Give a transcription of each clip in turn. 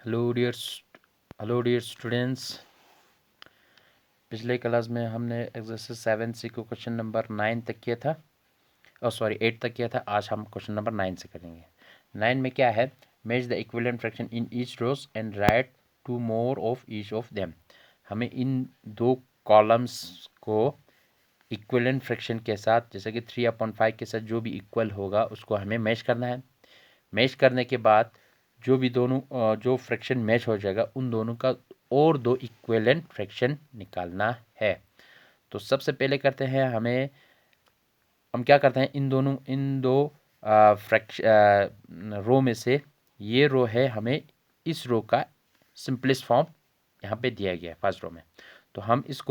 Hello dear hello dear students. पिछले class में हमने एक्सरसाइज 7C को क्वेश्चन नंबर 9 तक किया था, और सॉरी 8 तक किया था। आज हम क्वेश्चन नंबर 9 से करेंगे। 9 में क्या है, match the equivalent fraction in each row and write two more of each of them. हमें इन दो कॉलम्स को इक्विवेलेंट फ्रैक्शन के साथ, जैसे कि 3/5 के साथ जो भी इक्वल होगा उसको हमें मैच करना है। मैच करने के बाद जो भी दोनों जो फ्रैक्शन मैच हो जाएगा उन दोनों का और दो इक्विवेलेंट फ्रैक्शन निकालना है। तो सबसे पहले करते हैं, हम क्या करते हैं, इन दो फ्रैक्शन रो में से ये रो है, हमें इस रो का सिंपलेस्ट फॉर्म यहाँ पे दिया गया है फर्स्ट रो में। तो हम इस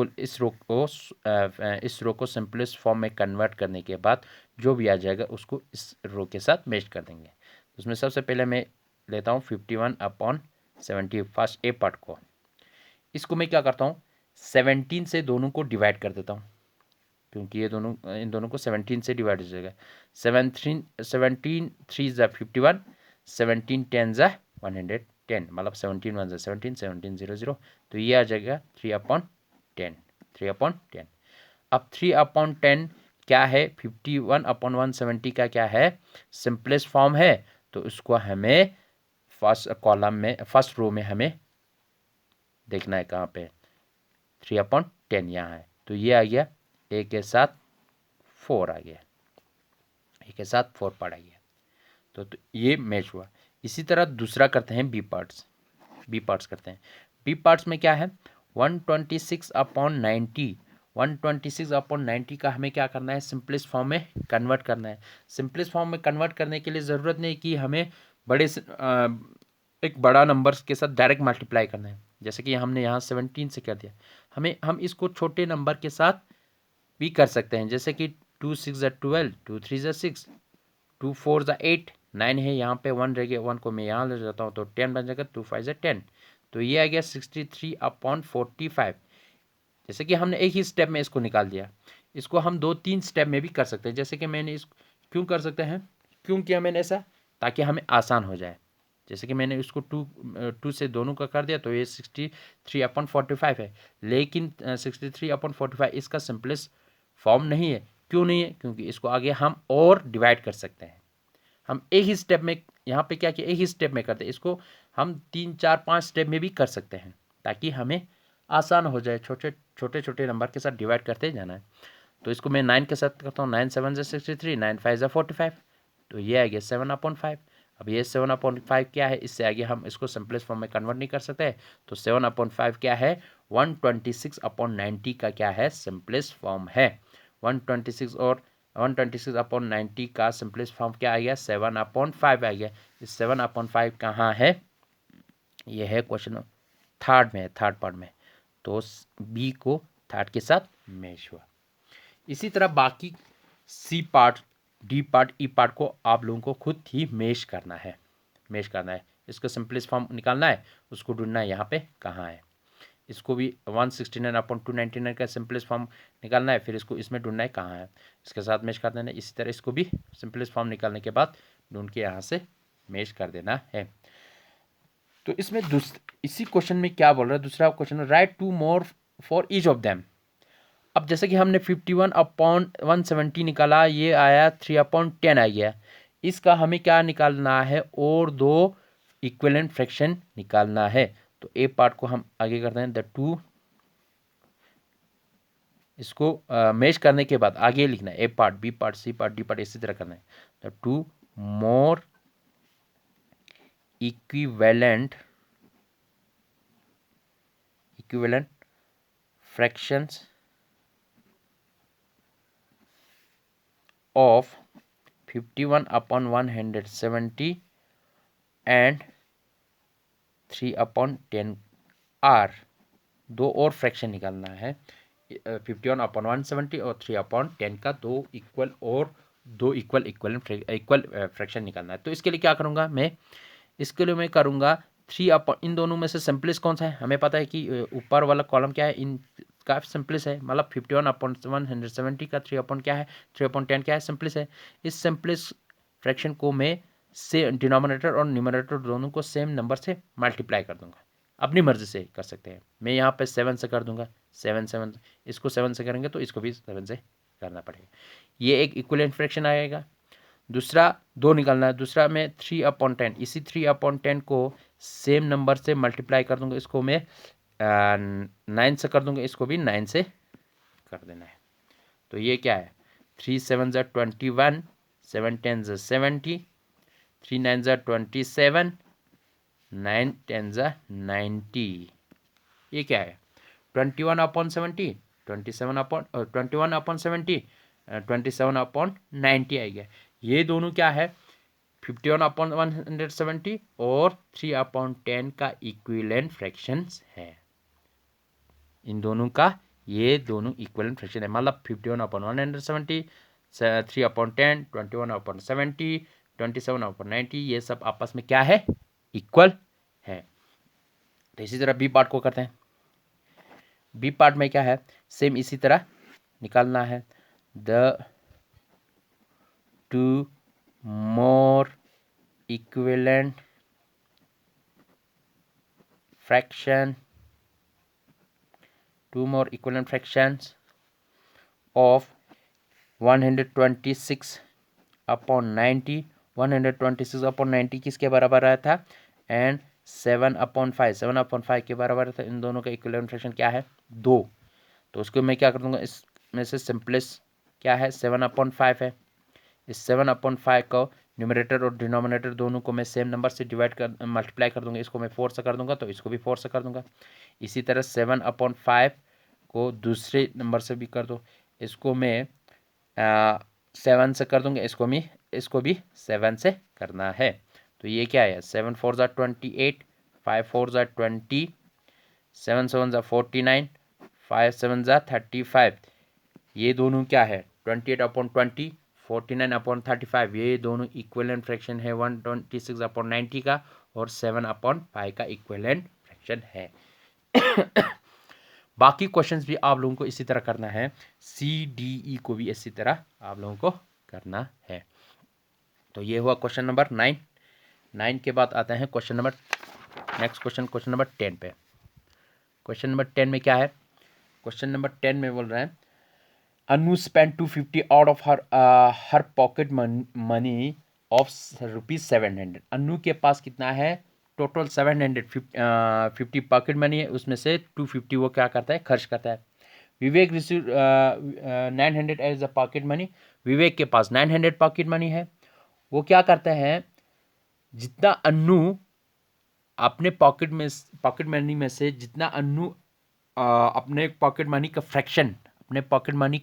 रो को सिंपलेस्ट फॉर्म में कन्वर्ट करने के बाद जो भी आ जाएगा उसको इस रो के साथ मैच कर देंगे। उसमें सबसे पहले मैं लेता हूँ 51/70 फर्स्ट ए पार्ट को। इसको मैं क्या करता हूँ, 17 से दोनों को डिवाइड कर देता हूँ, क्योंकि इन दोनों को 17 से डिवाइड हो जाएगा। 17 3 ज़ा 51, 17 10 ज़ा 110, मतलब 17 1 ज़ा 17, 17 0 0। तो ये आ जाएगा 3/10, 3/10। अब 3/10 क्या है, 51/170 का क्या है, सिंपलेस्ट फॉर्म है। तो उसको हमें फर्स्ट रो में हमें देखना है, कहाँ पे 3/10 यहाँ है। तो ये आ गया, ए के साथ 4 आ गया, ए के साथ 4 पार्ट आ गया। तो ये मैच हुआ। इसी तरह दूसरा करते हैं बी पार्ट्स करते हैं। बी पार्ट्स में क्या है, 126/90, 126/90 का हमें क्या करना है, सिंपलेस्ट फॉर्म में कन्वर्ट करना है। सिंपलेस्ट फॉर्म में कन्वर्ट करने के लिए ज़रूरत नहीं कि हमें एक बड़ा नंबर के साथ डायरेक्ट मल्टीप्लाई करना है। जैसे कि हमने यहाँ 17 से कर दिया, हम इसको छोटे नंबर के साथ भी कर सकते हैं। जैसे कि 2 6 ज़ा 12, 2 3 ज़ा 6, 2 4 ज़ा 8, 9 है, यहाँ पे 1 रह गया, 1 को मैं यहाँ ले जाता हूँ तो 10 बन जाएगा, 2 5 ज़ा 10। तो ये आ गया 63/45। जैसे कि हमने एक ही स्टेप में इसको निकाल दिया। इसको हम 2-3 स्टेप में भी कर सकते हैं। जैसे कि मैंने इस क्यों कर सकते हैं, क्यों किया मैंने ऐसा, ताकि हमें आसान हो जाए। जैसे कि मैंने इसको टू से दोनों का कर दिया, तो ये 63/45 है। लेकिन 63/45 इसका सिंपलेस्ट फॉर्म नहीं है। क्यों नहीं है, क्योंकि इसको आगे हम और डिवाइड कर सकते हैं। हम एक ही स्टेप में, यहाँ पे क्या किया, एक ही स्टेप में करते हैं। इसको हम 3 4 5 स्टेप में भी कर सकते हैं, ताकि हमें आसान हो जाए। छोटे छोटे छोटे नंबर के साथ डिवाइड करते जाना है। तो इसको मैं 9 के साथ करता हूँ, 9 7 ज़ा 63, 9 5 ज़ा 45। तो ये आ गया 7/5। अब ये 7/5 क्या है, इससे आगे हम इसको सिंपलेस्ट फॉर्म में कन्वर्ट नहीं कर सकते। तो 7/5 क्या है, 126/90 का क्या है, सिंपलेस्ट फॉर्म है। 126 और 126/90 का सिंपलेस्ट फॉर्म क्या आ गया, 7/5 आ गया। इस 7/5 कहाँ है, ये है क्वेश्चन थर्ड में, थर्ड पार्ट में। तो बी को थर्ड के साथ मैच हुआ। इसी तरह बाकी सी पार्ट, डी पार्ट, ई पार्ट को आप लोगों को खुद ही मैच करना है। इसका सिंपलेस्ट फॉर्म निकालना है, उसको ढूंढना है यहाँ पे कहाँ है। इसको भी 169/299 का सिंपलेस्ट फॉर्म निकालना है, फिर इसको इसमें ढूंढना है कहाँ है, इसके साथ मैच कर देना है। इसी तरह इसको भी सिंपलेस्ट फॉर्म निकालने के बाद ढूंढ के यहाँ से मैच कर देना है। तो इसमें इसी क्वेश्चन में क्या बोल रहा है, दूसरा question, right 2 more for each of them. अब जैसे कि हमने 51/170 निकाला, ये आया 3/10 आ गया। इसका हमें क्या निकालना है, और दो इक्विवेलेंट फ्रैक्शन निकालना है। तो ए पार्ट को हम आगे करते हैं, द टू, इसको मैच करने के बाद आगे लिखना है, A part, B part, C part, D part, इसी तरह करना है। The two more equivalent fractions of 51/170 and 3/10 are. दो और फ्रैक्शन निकालना है, 51/170 और 3/10 का दो इक्वल फ्रैक्शन निकालना है। तो इसके लिए क्या करूँगा मैं, इसके लिए मैं करूँगा इन दोनों में से सिंपलेस्ट कौन सा है, हमें पता है कि ऊपर वाला कॉलम क्या है, इनका सिंपलेस्ट है, मतलब 51/170 का 3 क्या है, 3/10 क्या है, सिंपलेस्ट है। इस सिंपलेस्ट फ्रैक्शन को मैं से डिनोमिनेटर और न्यूमरेटर दोनों को सेम नंबर से मल्टीप्लाई कर दूंगा। अपनी मर्जी से कर सकते हैं। मैं यहाँ पे 7 से कर दूंगा, 7 इसको 7 से करेंगे तो इसको भी 7 से करना पड़ेगा। ये एक इक्विवेलेंट फ्रैक्शन आएगा। दूसरा 2 निकालना है। दूसरा मैं 3/10, इसी 3/10 को सेम नंबर से मल्टीप्लाई कर दूंगा। इसको मैं 9 से कर दूंगा, इसको भी 9 से कर देना है। तो ये क्या है, 3 7 ज़ा 21, 7 10 ज़ा 70, 3 9 ज़ा 27, 9 10 ज़ा 90। ये क्या है, 21/70, 21/70, 27/90 आ गया। ये दोनों क्या है, 51/170 और 3/10 का इक्विवेलेंट फ्रैक्शंस है। इन दोनों का ये दोनों इक्विवेलेंट फ्रैक्शन है। मतलब 51/170, 3/10, 21/70, 27/90, ये सब आपस में क्या है, इक्वल है। तो इसी तरह बी पार्ट को करते हैं। बी पार्ट में क्या है, सेम इसी तरह निकालना है। The two more equivalent fraction, two more equivalent fractions of 126/90। 126/90 किसके बराबर आया था, एंड 7/5, 7/5 के बराबर था। इन दोनों का इक्विवेलेंट फ्रैक्शन क्या है, 2। तो उसको मैं क्या कर दूंगा, इसमें से सिंपलेस्ट क्या है, 7/5 है। इस 7/5 को न्यूमरेटर और डिनोमिनेटर दोनों को मैं सेम नंबर से डिवाइड कर मल्टीप्लाई कर दूंगा। इसको मैं 4 से कर दूंगा तो इसको भी 4 से कर दूंगा। इसी तरह 7/5 को दूसरे नंबर से भी कर दो। इसको मैं 7 से कर दूंगा, इसको भी 7 से करना है। तो ये क्या है, 7 4 ज़ा 28, 5 4 ज़ा 20, 7 7 ज़ा 49, 5 7 ज़ा 35। ये दोनों क्या है, 28/20, 49/35। ये दोनों इक्विवेलेंट फ्रैक्शन है 126/90 का और 7/5 का इक्विवेलेंट फ्रैक्शन है। बाकी क्वेश्चंस भी आप लोगों को इसी तरह करना है। CDE को भी इसी तरह आप लोगों को करना है। तो ये हुआ क्वेश्चन नंबर 9। 9 के बाद आते हैं question number, next question number 10 पे। क्वेश्चन नंबर 10 में क्या है, क्वेश्चन नंबर 10 में बोल रहे हैं, Anu spend 250 out of her pocket money of ₹700। Anu के पास कितना है, टोटल 750 पॉकेट मनी है, उसमें से 250 वो क्या करता है, खर्च करता है। Vivek receive 900 as a pocket money. Vivek के पास 900 पॉकेट मनी है। वो क्या करता है, जितना अनु अपने पॉकेट मनी में से जितना अनु अपने पॉकेट मनी का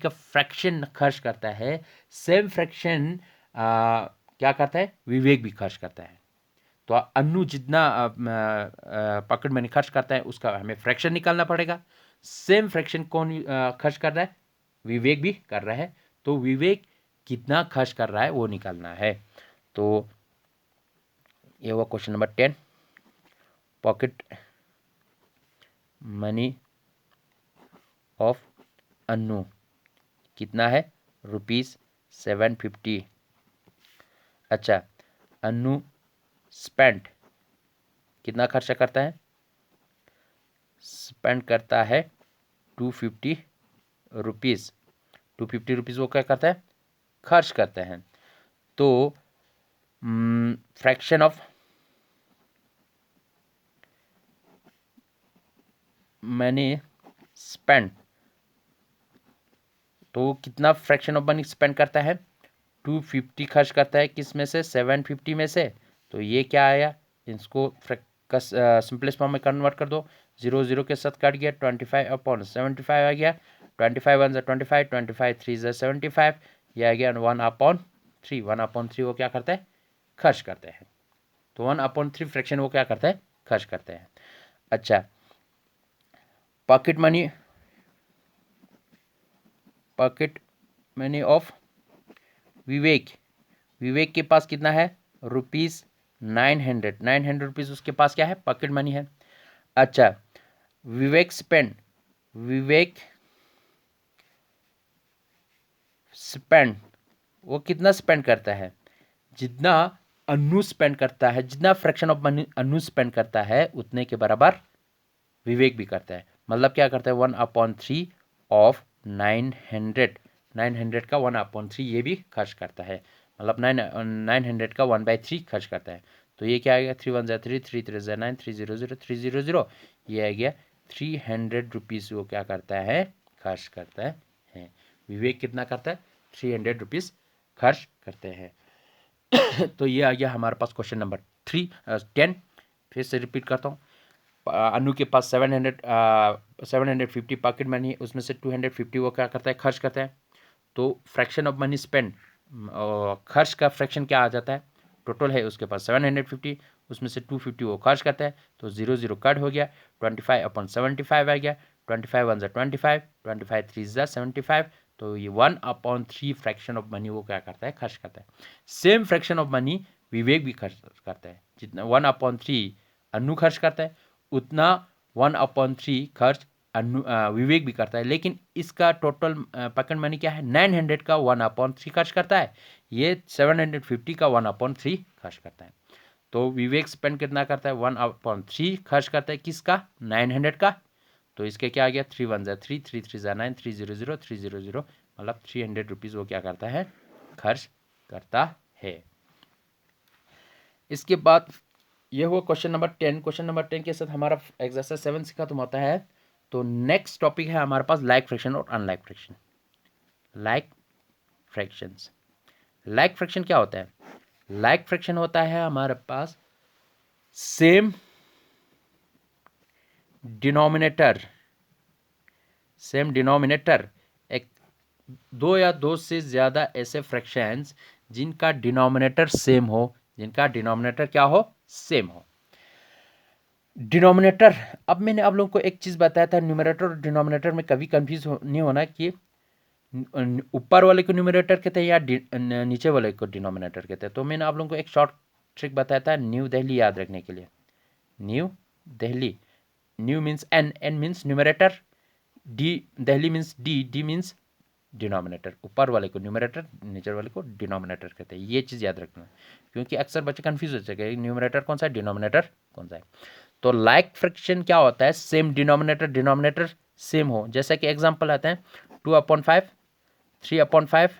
फ्रैक्शन खर्च करता है, सेम फ्रैक्शन क्या करता है, विवेक भी खर्च करता है। तो अनु जितना पॉकेट मनी खर्च करता है उसका हमें फ्रैक्शन निकालना पड़ेगा। सेम फ्रैक्शन कौन खर्च कर रहा है, विवेक भी कर रहा है। तो विवेक कितना खर्च कर रहा है वो निकालना है। तो ये हुआ question number 10। Pocket money of Anu कितना है, ₹750। अच्छा, अनु स्पेंड कितना खर्चा करता है, स्पेंड करता है ₹250। ₹250 वो क्या करता है, खर्च करते हैं। तो फ्रैक्शन ऑफ मनी स्पेंड, तो कितना फ्रैक्शन ऑफ मनी स्पेंड करता है, 250 खर्च करता है, किस में से, 750 में से। तो ये क्या आया, इसको सिंपलेस्ट फॉर्म में कन्वर्ट कर दो। 0 0 के साथ कट गया, 25/75 आ गया। 25 1 25, 25 3 75, ये आ गया 1/3। 1/3 वो क्या करता है, खर्च करते हैं। तो 1/3 फ्रैक्शन वो क्या करता है, खर्च करते हैं। अच्छा, पॉकेट मनी ऑफ विवेक के पास कितना है, ₹900। ₹900 उसके पास क्या है, पॉकेट मनी है। अच्छा, विवेक स्पेंड वो कितना स्पेंड करता है, जितना अनु स्पेंड करता है, जितना fraction of money Anu spend करता है उतने के बराबर विवेक भी करता है। मतलब क्या करता है, 1/3 ऑफ 900 का 1/3 ये भी खर्च करता है। मतलब 900 का 1/3 खर्च करता है। तो ये क्या आ गया, 3 1 3 3 3 9 3 0 0 3 0 0, ये आ गया 300 रुपीज़ वो क्या करता है, खर्च करता है। विवेक कितना करता है, 300 रुपीज़ खर्च करते हैं। तो ये आ गया हमारे पास क्वेश्चन नंबर 10। फिर से रिपीट करता हूँ। अनु के पास 750 पॉकेट मनी है, उसमें से 250 वो क्या करता है, खर्च करता है। तो फ्रैक्शन ऑफ मनी स्पेंड, खर्च का फ्रैक्शन क्या आ जाता है, टोटल है उसके पास 750, उसमें से 250 वो खर्च करता है, तो 0 0 कट हो गया, 25/75 आ गया, 25 1 25, 25 3 75, तो ये 1/3 फ्रैक्शन ऑफ मनी वो क्या करता है, खर्च करता है। सेम फ्रैक्शन ऑफ मनी विवेक भी खर्च करता है, जितना 1/3 अनु खर्च करता है उतना 1/3 खर्च विवेक भी करता है। लेकिन इसका टोटल पॉकेट मनी क्या है, 900 का 1/3 खर्च करता है, ये 750 का 1/3 खर्च करता है। तो विवेक स्पेंड कितना करता है, 1/3 खर्च करता है, किसका, 900 का। तो इसके क्या आ गया, 3 1 3 3 3 9 3 0 0 3 0 0, मतलब 300 रुपीज़ वो क्या करता है, खर्च करता है। इसके बाद ये हुआ क्वेश्चन नंबर 10। क्वेश्चन नंबर 10 के साथ हमारा एक्सरसाइज 7 से खत्म होता है। तो नेक्स्ट टॉपिक है हमारे पास लाइक फ्रैक्शन और unlike fraction. Like fractions, like fraction क्या होता है, लाइक फ्रैक्शन होता है हमारे पास सेम डिनोमिनेटर, सेम डिनोमिनेटर, एक दो या दो से ज़्यादा ऐसे फ्रैक्शंस जिनका डिनोमिनेटर सेम हो, जिनका डिनोमिनेटर क्या हो, सेम हो। डिनोमिनेटर, अब मैंने आप लोगों को एक चीज़ बताया था, न्यूमरेटर और डिनोमिनेटर में कभी कंफ्यूज नहीं होना कि ऊपर वाले को न्यूमरेटर कहते हैं या नीचे वाले को डिनोमिनेटर कहते हैं। तो मैंने आप लोगों को एक शॉर्ट ट्रिक बताया था न्यू दिल्ली याद रखने के लिए। New Delhi, new means N, N means numerator, D Delhi means D, D means denominator. ऊपर वाले को न्यूमरेटर, नीचे वाले को डिनोमिनेटर कहते हैं। ये चीज़ याद रखना, क्योंकि अक्सर बच्चे कंफ्यूज हो जाएंगे न्यूमरेटर कौन सा है, डिनोमिनेटर कौन सा है। तो लाइक फ्रैक्शन क्या होता है, सेम डिनोमिनेटर, डिनोमिनेटर सेम हो। जैसे कि एग्जांपल आते हैं 2/5, 3/5,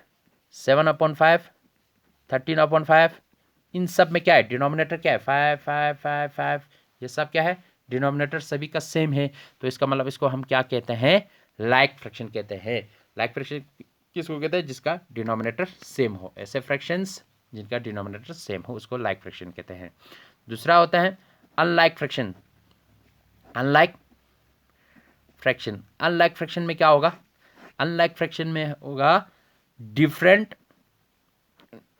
7/5, 13/5, इन सब में क्या है, डिनोमिनेटर क्या है, 5 5 5 5, ये सब क्या है, डिनोमिनेटर सभी का सेम है। तो इसका मतलब इसको हम क्या कहते हैं, लाइक फ्रैक्शन कहते हैं। लाइक फ्रैक्शन किसको कहते हैं, जिसका डिनोमिनेटर सेम हो। ऐसे फ्रैक्शंस जिनका डिनोमिनेटर सेम हो उसको लाइक फ्रैक्शन कहते हैं। दूसरा होता है unlike fraction. Unlike fraction, unlike fraction में क्या होगा, अनलाइक फ्रैक्शन में होगा different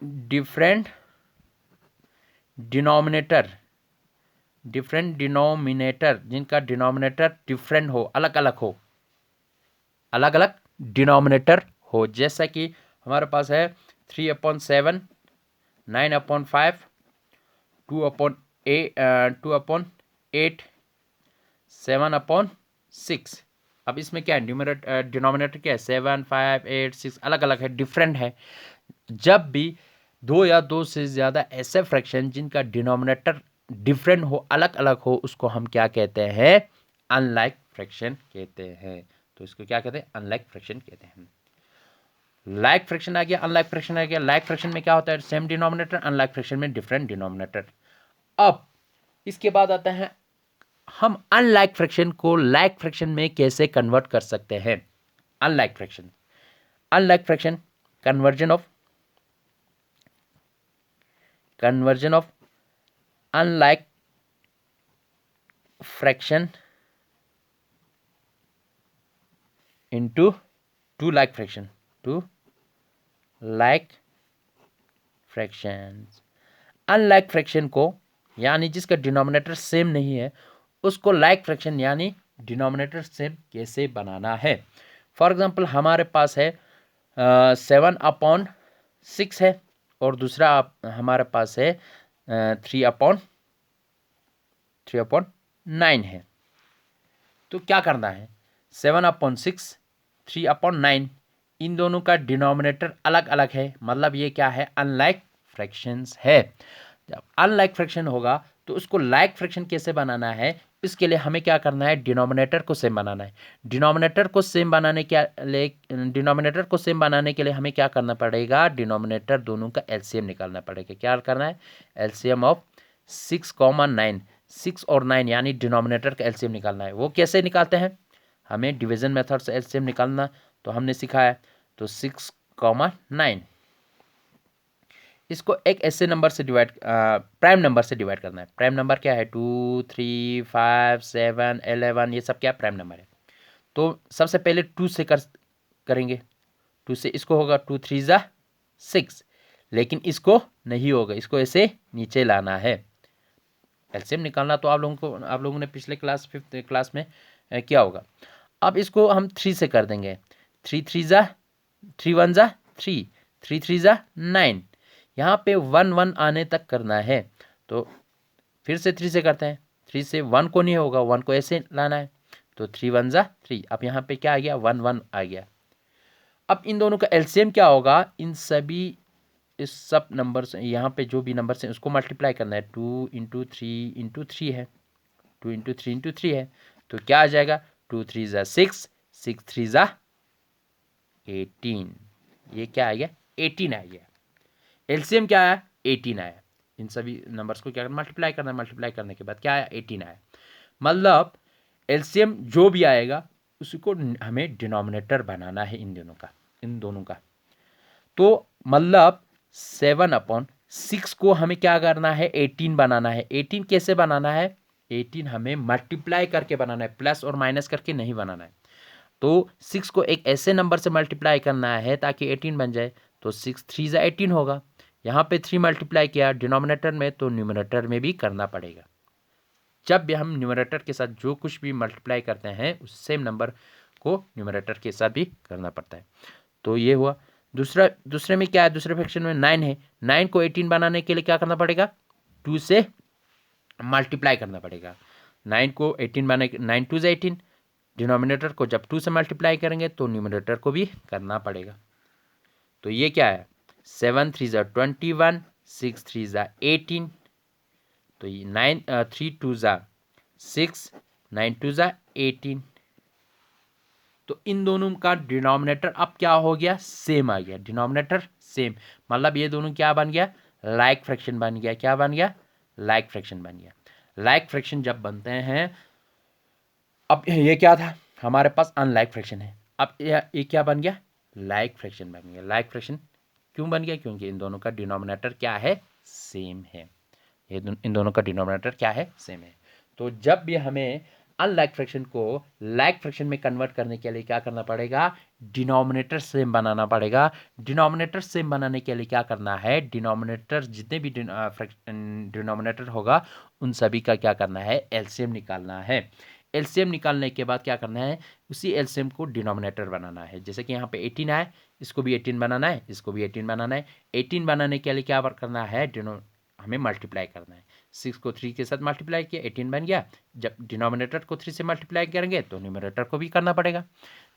different denominator, different denominator जिनका डिनोमिनेटर डिफरेंट हो, अलग अलग हो, अलग अलग डिनोमिनेटर हो। जैसा कि हमारे पास है 3/7, 9/5, 2/8, 7/6। अब इसमें क्या है, डिनोमिनेटर क्या है, 7 5 8 6 अलग अलग है, डिफरेंट है। जब भी दो या दो से ज़्यादा ऐसे फ्रैक्शन जिनका डिनोमिनेटर डिफरेंट हो, अलग अलग हो, उसको हम क्या कहते हैं, अनलाइक फ्रैक्शन कहते हैं। तो इसको क्या कहते हैं, अनलाइक फ्रैक्शन कहते हैं। लाइक फ्रैक्शन आ गया, अनलाइक फ्रैक्शन आ गया। लाइक फ्रैक्शन में क्या होता है, सेम डिनोमिनेटर, अनलाइक फ्रैक्शन में डिफरेंट डिनोमिनेटर। अब इसके बाद आता है हम अनलाइक फ्रैक्शन को लाइक फ्रैक्शन में कैसे कन्वर्ट कर सकते हैं। Unlike fraction, unlike fraction conversion of unlike fraction into to like fraction, to like fractions. Unlike fraction को, यानी जिसका डिनोमिनेटर सेम नहीं है, उसको लाइक फ्रैक्शन यानी डिनोमिनेटर सेम कैसे बनाना है। फॉर एग्जांपल हमारे पास है 7/6 है और दूसरा हमारे पास है 3/9 है। तो क्या करना है, 7/6, 3/9, इन दोनों का डिनोमिनेटर अलग अलग है, मतलब ये क्या है, अनलाइक फ्रैक्शंस है। जब अनलाइक फ्रैक्शन होगा तो उसको लाइक फ्रैक्शन कैसे बनाना है, इसके लिए हमें क्या करना है, डिनोमिनेटर को सेम बनाना है। डिनोमिनेटर को सेम बनाने के लिए हमें क्या करना पड़ेगा, डिनोमिनेटर दोनों का एलसीएम निकालना पड़ेगा। क्या करना है, एलसीएम ऑफ 6,9, 6 और 9 यानी डिनोमिनेटर का एलसीएम निकालना है। वो कैसे निकालते हैं, हमें डिवीजन मेथड से एलसीएम निकालना तो हमने सीखा है। तो 6,9 इसको एक ऐसे नंबर से प्राइम नंबर से डिवाइड करना है। प्राइम नंबर क्या है, 2, 3, 5, 7, 11, ये सब क्या प्राइम नंबर है। तो सबसे पहले 2 से करेंगे। 2 से इसको होगा 2 3 जा 6, लेकिन इसको नहीं होगा, इसको ऐसे नीचे लाना है। एलसीएम निकालना तो आप लोगों ने पिछले क्लास 5th क्लास में किया होगा। अब इसको हम 3 से कर देंगे। 3 3 जा 3 1 जा 3, 3 3 जा 9, यहाँ पे 1 1 आने तक करना है। तो फिर से 3 से करते हैं। 3 से 1 को नहीं होगा, 1 को ऐसे लाना है। तो 3 1 जा 3, अब यहाँ पे क्या आ गया, 1 1 आ गया। अब इन दोनों का एलसीएम क्या होगा, इस सब नंबर्स यहाँ पे जो भी नंबर्स हैं उसको मल्टीप्लाई करना है। 2 इंटू 3 इंटू 3 है, 2 इंटू 3 इंटू 3 है। तो क्या आ जाएगा, 2 3 जा 6, 6 3 जा 18, ये क्या आ गया, 18 आ गया। एलसीएम क्या आया, 18 आया। इन सभी नंबर्स को क्या करना, मल्टीप्लाई करना है। मल्टीप्लाई करने के बाद क्या आया, 18 आया। मतलब एलसीएम जो भी आएगा उसको हमें डिनोमिनेटर बनाना है इन दोनों का। तो मतलब 7/6 को हमें क्या करना है, 18 बनाना है। 18 कैसे बनाना है, 18 हमें मल्टीप्लाई करके बनाना है, प्लस और माइनस करके नहीं बनाना है। तो 6 को एक ऐसे नंबर से मल्टीप्लाई करना है ताकि 18 बन जाए। तो 6 3 जा 18 होगा। यहाँ पे 3 मल्टीप्लाई किया डिनोमिनेटर में, तो न्यूमरेटर में भी करना पड़ेगा। जब भी हम न्यूमरेटर के साथ जो कुछ भी मल्टीप्लाई करते हैं उस सेम नंबर को न्यूमरेटर के साथ भी करना पड़ता है। तो ये हुआ। दूसरे में क्या है, दूसरे फ्रैक्शन में 9 है। 9 को 18 बनाने के लिए क्या करना पड़ेगा, 2 से मल्टीप्लाई करना पड़ेगा। 9 को 18 बनाने, 9 2 जा 18, डिनोमिनेटर को जब 2 से मल्टीप्लाई करेंगे तो न्यूमरेटर को भी करना पड़ेगा। तो ये क्या है, 7 3 जा 21, 6 3 जा 18, तो ये 3 2 जा 6, 9 2 जा 18। तो इन दोनों का डिनोमिनेटर अब क्या हो गया, सेम आ गया। डिनोमिनेटर सेम मतलब ये दोनों क्या बन गया, लाइक फ्रैक्शन बन गया। क्या बन गया, लाइक फ्रैक्शन बन गया। लाइक फ्रैक्शन जब बनते हैं, अब ये क्या था, हमारे पास अनलाइक फ्रैक्शन है। अब ये क्या बन गया, लाइक फ्रैक्शन बन गया। लाइक फ्रैक्शन क्यों बन गया, क्योंकि इन दोनों का डिनोमिनेटर क्या है, सेम है। इन दोनों का डिनोमिनेटर क्या है, सेम है। तो जब भी हमें अनलाइक फ्रैक्शन को लाइक फ्रैक्शन में कन्वर्ट करने के लिए क्या करना पड़ेगा, डिनोमिनेटर सेम बनाना पड़ेगा। डिनोमिनेटर सेम बनाने के लिए क्या करना है, डिनोमिनेटर जितने भी डिनोमिनेटर होगा उन सभी का क्या करना है, एलसीएम निकालना है। एलसीएम निकालने के बाद क्या करना है, उसी एलसीएम को डिनोमिनेटर बनाना है। जैसे कि यहाँ पे 18 है, इसको भी 18 बनाना है, इसको भी 18 बनाना है। 18 बनाने के लिए क्या करना है, हमें मल्टीप्लाई करना है। 6 को 3 के साथ मल्टीप्लाई किया, 18 बन गया। जब डिनोमिनेटर को 3 से मल्टीप्लाई करेंगे तो न्यूमरेटर को भी करना पड़ेगा।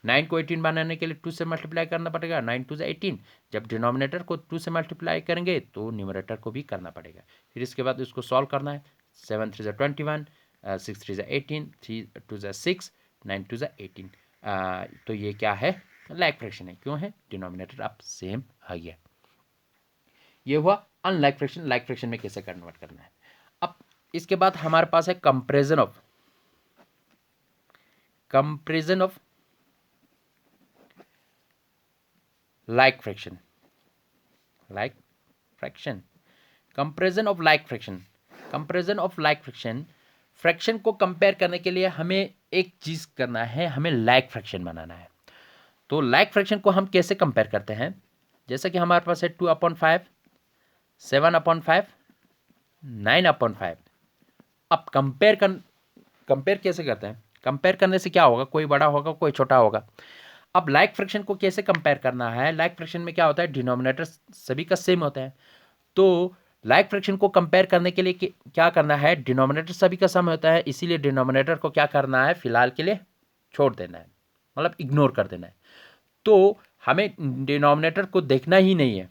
9 को 18 बनाने के लिए 2 से मल्टीप्लाई करना पड़ेगा, 9 2 18। जब डिनोमिनेटर को 2 से मल्टीप्लाई करेंगे तो न्यूमरेटर को भी करना पड़ेगा। फिर इसके बाद इसको सॉल्व करना है। 7 3 21, 6 3 18, 3 2 6, 9 2 18। तो ये क्या है, लाइक फ्रैक्शन है। क्यों है, डिनोमिनेटर अब सेम आ गया। ये हुआ अनलाइक फ्रैक्शन। लाइक फ्रैक्शन में कैसे कन्वर्ट करना है। अब इसके बाद हमारे पास है comparison of like fraction. Comparison of like fraction. Fraction को कंपेयर करने के लिए हमें एक चीज करना है, हमें लाइक फ्रैक्शन बनाना है। तो लाइक फ्रैक्शन को हम कैसे कंपेयर करते हैं, जैसे कि हमारे पास है 2/5, 7/5, 9/5। अब कंपेयर कैसे करते हैं, कंपेयर करने से क्या होगा, कोई बड़ा होगा कोई छोटा होगा। अब लाइक फ्रैक्शन को कैसे कंपेयर करना है, लाइक फ्रैक्शन में क्या होता है, डिनोमिनेटर सभी का सेम होता है। तो लाइक फ्रैक्शन को कंपेयर करने के लिए क्या करना है, डिनोमिनेटर सभी का सम होता है, इसीलिए डिनोमिनेटर को क्या करना है, फिलहाल के लिए छोड़ देना है, मतलब इग्नोर कर देना है। तो हमें डिनोमिनेटर को देखना ही नहीं है,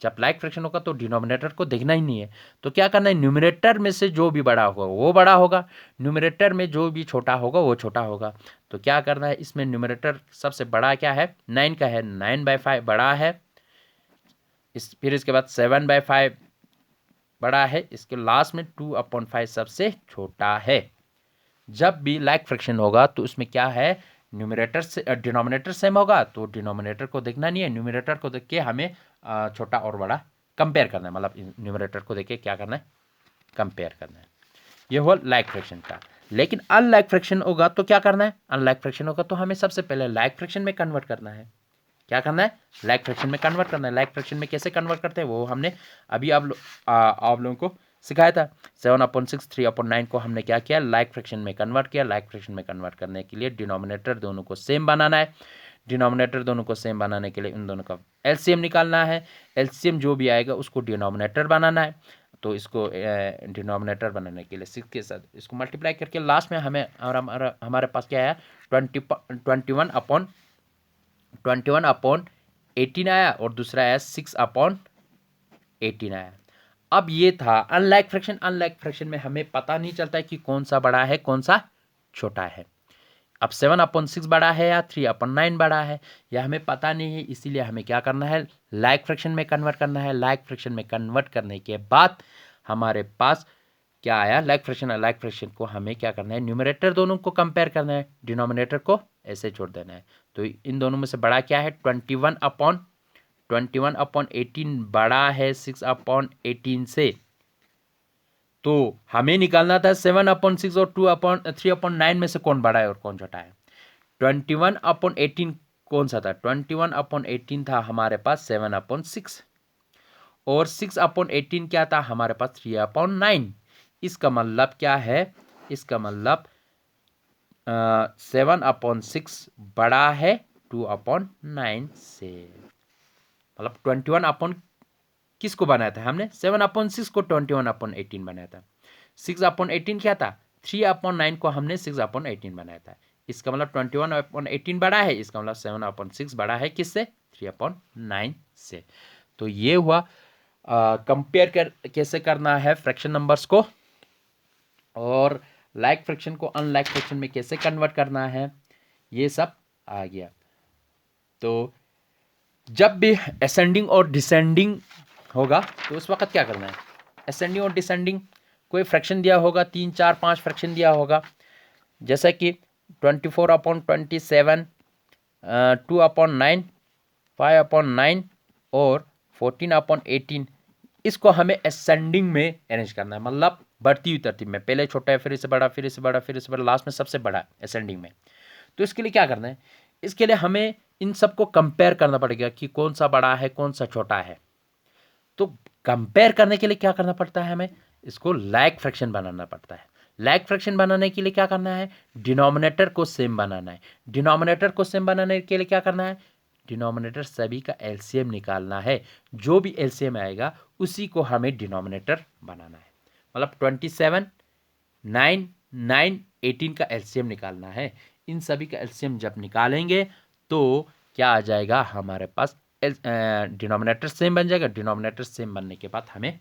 जब लाइक फ्रैक्शन होगा तो डिनोमिनेटर को देखना ही नहीं है, तो क्या करना है, न्यूमरेटर में से जो भी बड़ा होगा वो बड़ा होगा, न्यूमरेटर में जो भी छोटा होगा वो छोटा होगा। तो क्या करना है, इसमें न्यूमरेटर सबसे बड़ा क्या है, 9 का है, 9/5 बड़ा है, फिर इसके बाद 7/5 बड़ा है, इसके लास्ट में 2/5 सबसे छोटा है। जब भी लाइक फ्रैक्शन होगा तो उसमें क्या है, न्यूमरेटर से डिनोमिनेटर सेम होगा, तो डिनोमिनेटर को देखना नहीं है, न्यूमरेटर को देख के हमें छोटा और बड़ा कंपेयर करना है, मतलब न्यूमरेटर को देख के क्या करना है, कंपेयर करना है। ये हुआ लाइक फ्रैक्शन का। लेकिन अनलाइक फ्रैक्शन होगा तो क्या करना है, अनलाइक फ्रैक्शन होगा तो हमें सबसे पहले लाइक फ्रैक्शन में कन्वर्ट करना है। क्या करना है, लाइक फ्रैक्शन में कन्वर्ट करना है। लाइक फ्रैक्शन में कैसे कन्वर्ट करते हैं वो हमने अभी आप लोगों को सिखाया था। 7/6 3/9 को हमने क्या किया, लाइक फ्रैक्शन में कन्वर्ट किया। लाइक फ्रैक्शन में कन्वर्ट करने के लिए डिनोमिनेटर दोनों को सेम बनाना है। डिनोमिनेटर दोनों को सेम बनाने के लिए इन दोनों का एलसीएम निकालना है। एलसीएम जो भी आएगा उसको डिनोमिनेटर बनाना है। तो इसको डिनोमिनेटर बनाने के लिए 6 के साथ इसको मल्टीप्लाई करके लास्ट में हमें हमारे पास क्या आया, 21/18 आया और दूसरा आया 6/18 आया। अब ये था अनलाइक फ्रैक्शन। अनलाइक फ्रैक्शन में हमें पता नहीं चलता है कि कौन सा बड़ा है कौन सा छोटा है। अब 7/6 बड़ा है या 3/9 बड़ा है, यह हमें पता नहीं है, इसीलिए हमें क्या करना है, लाइक फ्रैक्शन में कन्वर्ट करना है। लाइक फ्रैक्शन में कन्वर्ट करने के बाद हमारे पास क्या आया, लाइक फ्रैक्शन को हमें क्या करना है, न्यूमरेटर दोनों को कंपेयर करना है, डिनोमिनेटर को ऐसे छोड़ देना है। तो इन दोनों में से बड़ा क्या है, 21/18 बड़ा है 6/18 से। तो हमें निकालना था 7/6 और 3/9 में से कौन बड़ा है और कौन छोटा है। 21/18 कौन सा था, 21/18 था हमारे पास 7/6 और 6/18 क्या था हमारे पास 3/9। इसका मतलब क्या है, इसका मतलब 7/6 बड़ा है 2/9 से। मतलब 21 किसको बनाया था हमने, 7/6 को 21/18 बनाया था। 6/18 क्या था, 3/9 को हमने 6/18 बनाया था। इसका मतलब 21/18 बड़ा है, इसका मतलब 7/6 बड़ा है किससे, 3/9 से। तो ये हुआ कंपेयर कैसे करना है फ्रैक्शन नंबर्स को, और लाइक फ्रैक्शन को अनलाइक फ्रैक्शन में कैसे कन्वर्ट करना है, ये सब आ गया। तो जब भी असेंडिंग और डिसेंडिंग होगा तो उस वक्त क्या करना है, असेंडिंग और डिसेंडिंग कोई फ्रैक्शन दिया होगा, 3 4 5 फ्रैक्शन दिया होगा, जैसे कि 24/27, 2/9, 5/9 और 14/18। इसको हमें असेंडिंग में अरेंज करना है, मतलब बढ़ती हुई तरतीब में, पहले छोटा है फिर इससे बड़ा, फिर इससे बड़ा, फिर इससे बड़ा, लास्ट में सबसे बड़ा असेंडिंग में। तो इसके लिए क्या करना है, इसके लिए हमें इन सबको कंपेयर करना पड़ेगा कि कौन सा बड़ा है कौन सा छोटा है। तो कंपेयर करने के लिए क्या करना पड़ता है, हमें इसको लाइक फ्रैक्शन बनाना पड़ता है। लाइक फ्रैक्शन बनाने के लिए क्या करना है, डिनोमिनेटर को सेम बनाना है। डिनोमिनेटर को सेम बनाने के लिए क्या करना है, डिनोमिनेटर सभी का एलसीएम निकालना है। जो भी एलसीएम आएगा उसी को हमें डिनोमिनेटर बनाना है। मतलब 27, 9, 9, 18 का एलसीएम निकालना है। इन सभी का एलसीएम जब निकालेंगे तो क्या आ जाएगा, हमारे पास डिनोमिनेटर सेम बन जाएगा। डिनोमिनेटर सेम बनने के बाद हमें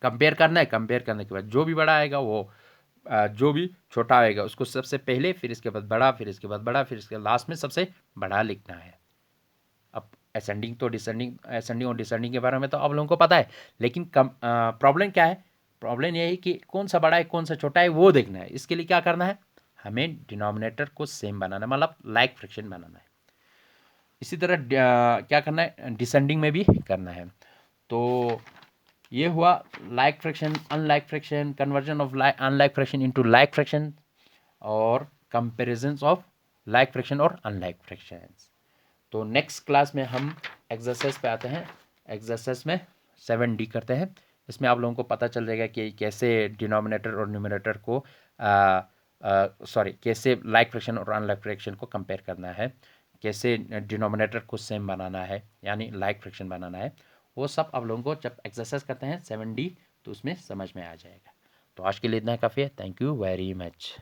कंपेयर करना है। कंपेयर करने के बाद जो भी बड़ा आएगा वो जो भी छोटा आएगा उसको सबसे पहले, फिर इसके बाद बड़ा, फिर इसके बाद बड़ा, फिर इसके लास्ट में सबसे बड़ा लिखना है। अब असेंडिंग तो असेंडिंग और डिसेंडिंग के बारे में तो आप लोगों को पता है, लेकिन प्रॉब्लम क्या है, प्रॉब्लम ये है कि कौन सा बड़ा है कौन सा छोटा है वो देखना है। इसके लिए क्या करना है, हमें डिनोमिनेटर को सेम बनाना है, मतलब लाइक फ्रैक्शन बनाना है। इसी तरह क्या करना है, डिसेंडिंग में भी करना है। तो ये हुआ like fraction, unlike fraction, conversion of unlike fraction into like fraction, और कंपैरिजंस ऑफ लाइक फ्रैक्शन और अनलाइक फ्रैक्शंस। तो नेक्स्ट क्लास में हम एक्सरसाइज पे आते हैं। एक्सरसाइज में 7D करते हैं। इसमें आप लोगों को पता चल जाएगा कि कैसे डिनोमिनेटर और न्यूमरेटर को कैसे लाइक फ्रैक्शन और अनलाइक फ्रैक्शन को कंपेयर करना है, कैसे डिनोमिनेटर को सेम बनाना है यानी लाइक फ्रैक्शन बनाना है। वो सब आप लोगों को जब एक्सरसाइज करते हैं 7D तो उसमें समझ में आ जाएगा। तो आज के लिए इतना काफ़ी है। Thank you very much.